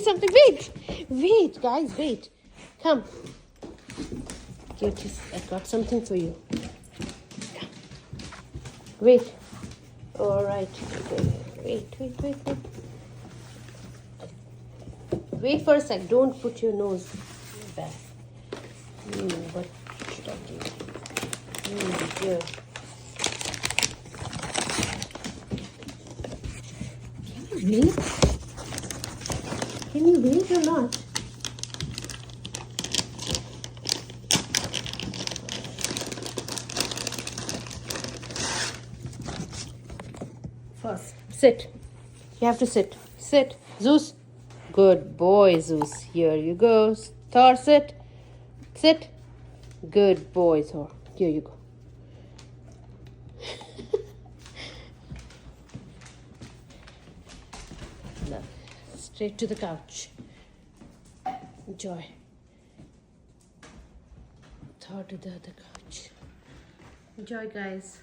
something. Wait. Wait, guys, wait. Come. Cuties, I got something for you. Come. Wait. All right. Wait. Wait for a sec. Don't put your nose back. What should I do? Here. Can you wait? Can you wait or not? First, sit. You have to sit. Sit. Zeus. Good boy, Zeus. Here you go. Thor, sit. Sit. Good boy, Thor. Here you go. Now, straight to the couch. Enjoy. Thor to the other couch. Enjoy, guys.